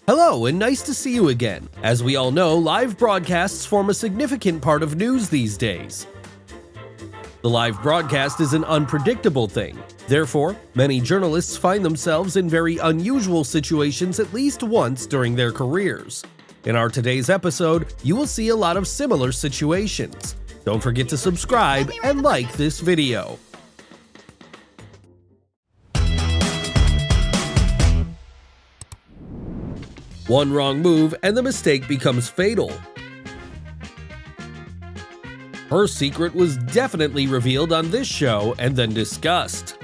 Hello, and nice to see you again. As we all know, live broadcasts form a significant part of news these days. The live broadcast is an unpredictable thing. Therefore, many journalists find themselves in very unusual situations at least once during their careers. In our today's episode, you will see a lot of similar situations. Don't forget to subscribe and like this video. One wrong move and the mistake becomes fatal. Her secret was definitely revealed on this show and then discussed.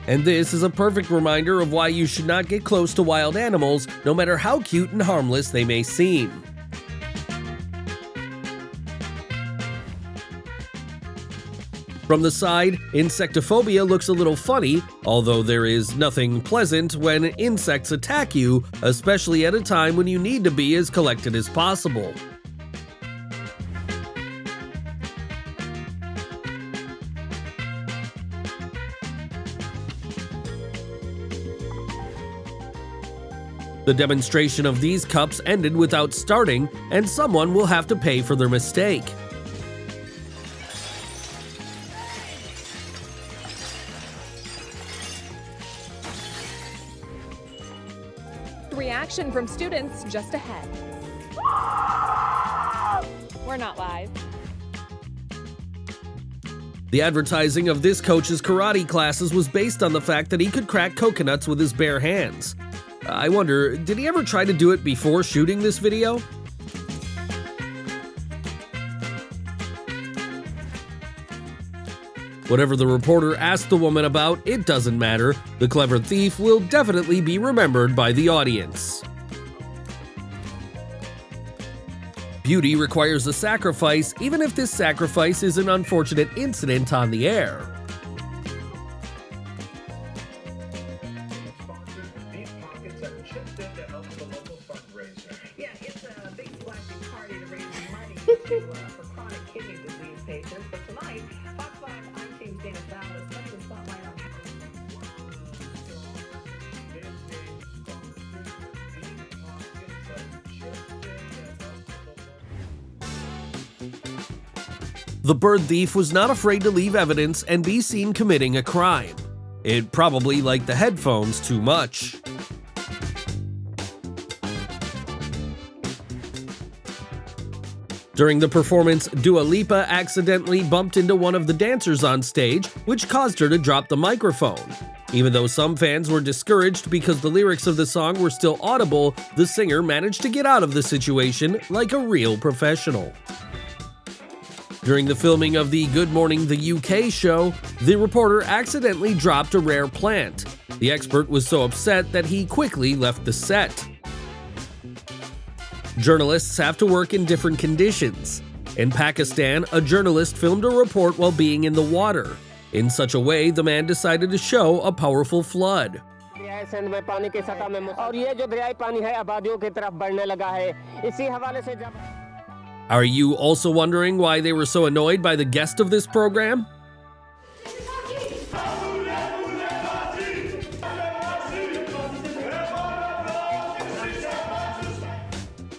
And this is a perfect reminder of why you should not get close to wild animals, no matter how cute and harmless they may seem. From the side, insectophobia looks a little funny, although there is nothing pleasant when insects attack you, especially at a time when you need to be as collected as possible. The demonstration of these cups ended without starting, and someone will have to pay for their mistake. Reaction from students just ahead. We're not live. The advertising of this coach's karate classes was based on the fact that he could crack coconuts with his bare hands. I wonder, did he ever try to do it before shooting this video? Whatever the reporter asked the woman about, it doesn't matter. The clever thief will definitely be remembered by the audience. Beauty requires a sacrifice, even if this sacrifice is an unfortunate incident on the air. Yeah, it's a big flashing party to raise money for chronic kidney disease patients. But tonight, Fox 5, I'm Team Dana Dallas, putting the spotlight on. The bird thief was not afraid to leave evidence and be seen committing a crime. It probably liked the headphones too much. During the performance, Dua Lipa accidentally bumped into one of the dancers on stage, which caused her to drop the microphone. Even though some fans were discouraged because the lyrics of the song were still audible, the singer managed to get out of the situation like a real professional. During the filming of the Good Morning the UK show, the reporter accidentally dropped a rare plant. The expert was so upset that he quickly left the set. Journalists have to work in different conditions. In Pakistan, a journalist filmed a report while being in the water. In such a way, the man decided to show a powerful flood. Are you also wondering why they were so annoyed by the guest of this program?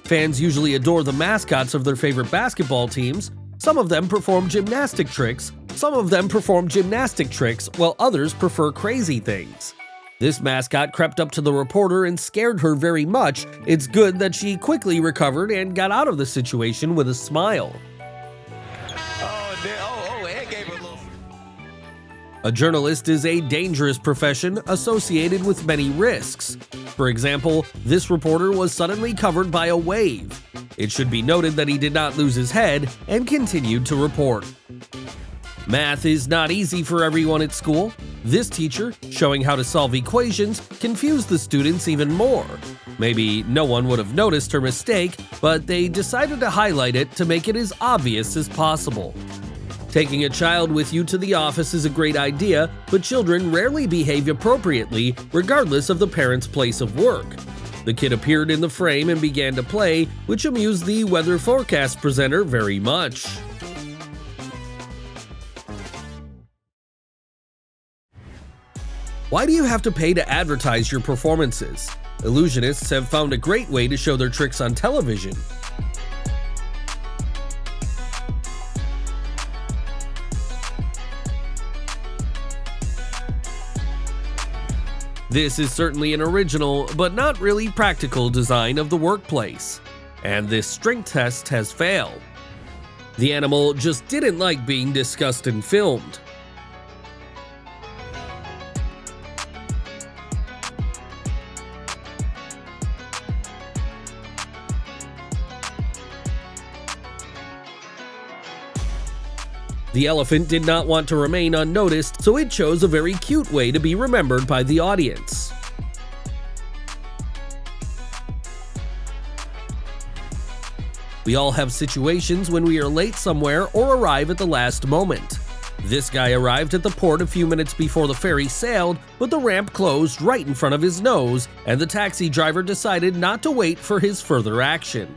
Fans usually adore the mascots of their favorite basketball teams. Some of them perform gymnastic tricks, while others prefer crazy things. This mascot crept up to the reporter and scared her very much. It's good that she quickly recovered and got out of the situation with a smile. A journalist is a dangerous profession associated with many risks. For example, this reporter was suddenly covered by a wave. It should be noted that he did not lose his head and continued to report. Math is not easy for everyone at school. This teacher, showing how to solve equations, confused the students even more. Maybe no one would have noticed her mistake, but they decided to highlight it to make it as obvious as possible. Taking a child with you to the office is a great idea, but children rarely behave appropriately, regardless of the parent's place of work. The kid appeared in the frame and began to play, which amused the weather forecast presenter very much. Why do you have to pay to advertise your performances? Illusionists have found a great way to show their tricks on television. This is certainly an original, but not really practical design of the workplace. And this strength test has failed. The animal just didn't like being discussed and filmed. The elephant did not want to remain unnoticed, so it chose a very cute way to be remembered by the audience. We all have situations when we are late somewhere or arrive at the last moment. This guy arrived at the port a few minutes before the ferry sailed, but the ramp closed right in front of his nose, and the taxi driver decided not to wait for his further action.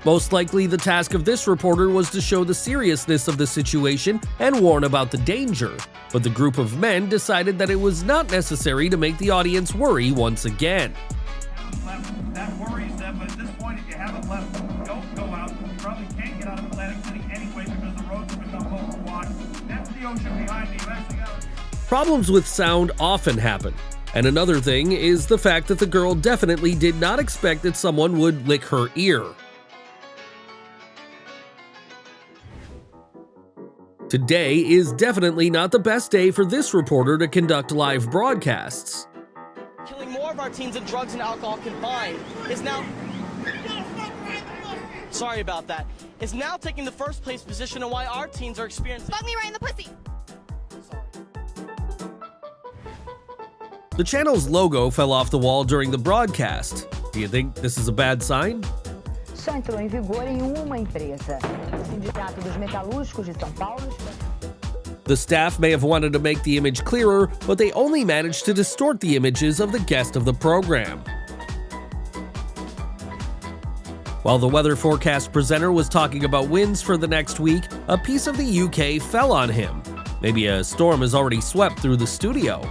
Most likely, the task of this reporter was to show the seriousness of the situation and warn about the danger, but the group of men decided that it was not necessary to make the audience worry once again. That worries them, but at this point, if you haven't left, don't go out. You probably can't get out of Atlantic City anyway because the roads have become overwashed. That's the ocean behind me. Problems with sound often happen. And another thing is the fact that the girl definitely did not expect that someone would lick her ear. Today is definitely not the best day for this reporter to conduct live broadcasts. Killing more of our teens than drugs and alcohol combined is now... Sorry about that. Is now taking the first place position on why our teens are experiencing... Fuck me right in the pussy! The channel's logo fell off the wall during the broadcast. Do you think this is a bad sign? Só entrou em vigor em uma empresa, o Sindicato dos Metalúrgicos de São Paulo. The staff may have wanted to make the image clearer, but they only managed to distort the images of the guest of the program. While the weather forecast presenter was talking about winds for the next week, a piece of the UK fell on him. Maybe a storm has already swept through the studio.